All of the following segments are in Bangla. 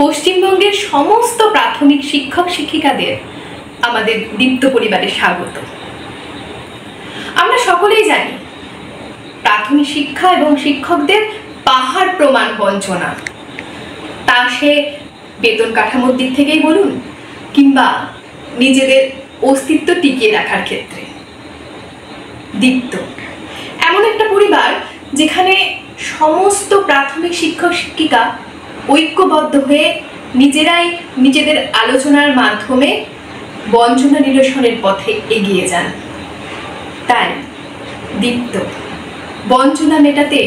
পশ্চিমবঙ্গের সমস্ত প্রাথমিক শিক্ষক শিক্ষিকাদের আমাদের দীপ্ত পরিবারে স্বাগত। আমরা সকলেই জানি প্রাথমিক শিক্ষা এবং শিক্ষকদের পাহাড় প্রমাণ বঞ্চনা, তা সে বেতন কাঠামোর দিক থেকেই বলুন কিংবা নিজেদের অস্তিত্ব টিকিয়ে রাখার ক্ষেত্রে। দীপ্ত এমন একটা পরিবার যেখানে সমস্ত প্রাথমিক শিক্ষক শিক্ষিকা ঐক্যবদ্ধ হয়ে নিজেরাই নিজেদের আলোচনার মাধ্যমে বঞ্চনা নিরসনের পথে এগিয়ে যান। তাই দীপ্ত বঞ্চনা মেটাতে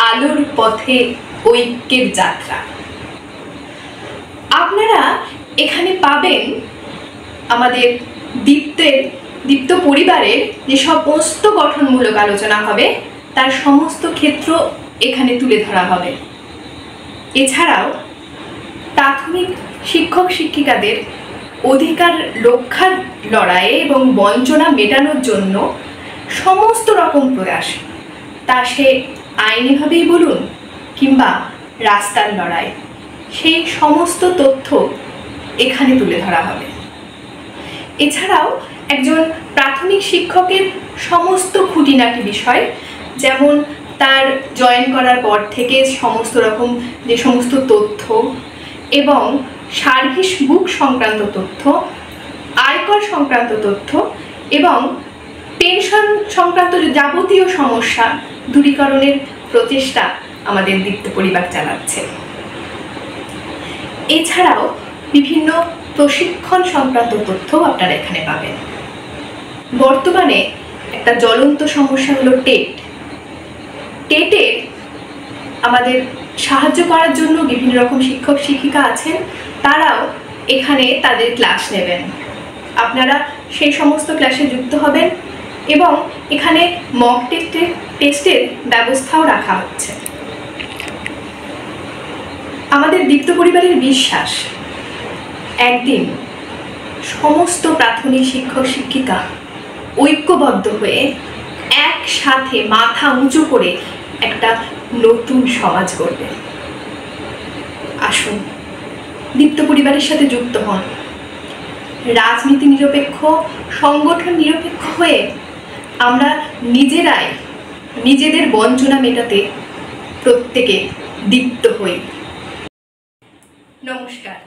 আলোর পথে ঐক্যের যাত্রা। আপনারা এখানে পাবেন আমাদের দীপ্ত পরিবারের যে সমস্ত গঠনমূলক আলোচনা হবে তার সমস্ত ক্ষেত্র এখানে তুলে ধরা হবে। এছাড়াও প্রাথমিক শিক্ষক শিক্ষিকাদের অধিকার রক্ষার লড়াইয়ে এবং বঞ্চনা মেটানোর জন্য সমস্ত রকম প্রয়াস, তা সে আইনিভাবেই বলুন কিংবা রাস্তার লড়াই, সেই সমস্ত তথ্য এখানে তুলে ধরা হবে। এছাড়াও একজন প্রাথমিক শিক্ষকের সমস্ত খুঁটিনাটি বিষয়, যেমন তার জয়েন করার পর থেকে সমস্ত রকম যে সমস্ত তথ্য এবং সার্ভিস বুক সংক্রান্ত তথ্য, আয়কর সংক্রান্ত তথ্য এবং পেনশন সংক্রান্ত যাবতীয় সমস্যা দূরীকরণের প্রচেষ্টা আমাদের দীপ্ত পরিবার চালাচ্ছে। এছাড়াও বিভিন্ন প্রশিক্ষণ সংক্রান্ত তথ্য আপনারা এখানে পাবেন। বর্তমানে একটা জ্বলন্ত সমস্যা হলো টেটের আমাদের সাহায্য করার জন্য বিভিন্ন রকম শিক্ষক শিক্ষিকা আছেন, তারাও এখানে তাদের ক্লাস নেবেন। আপনারা সেই সমস্ত ক্লাসে যুক্ত হবেন এবং এখানে মক টেস্টের ব্যবস্থাও রাখা হচ্ছে। আমাদের দীপ্ত পরিবারের বিশ্বাস, একদিন সমস্ত প্রাথমিক শিক্ষক শিক্ষিকা ঐক্যবদ্ধ হয়ে একসাথে মাথা উঁচু করে একটা নতুন সমাজ গড়বে। আসুন দীপ্ত পরিবারের সাথে যুক্ত হন। রাজনীতি নিরপেক্ষ, সংগঠন নিরপেক্ষ হয়ে আমরা নিজেরাই নিজেদের বঞ্চনা মেটাতে প্রত্যেকে দীপ্ত হই। নমস্কার।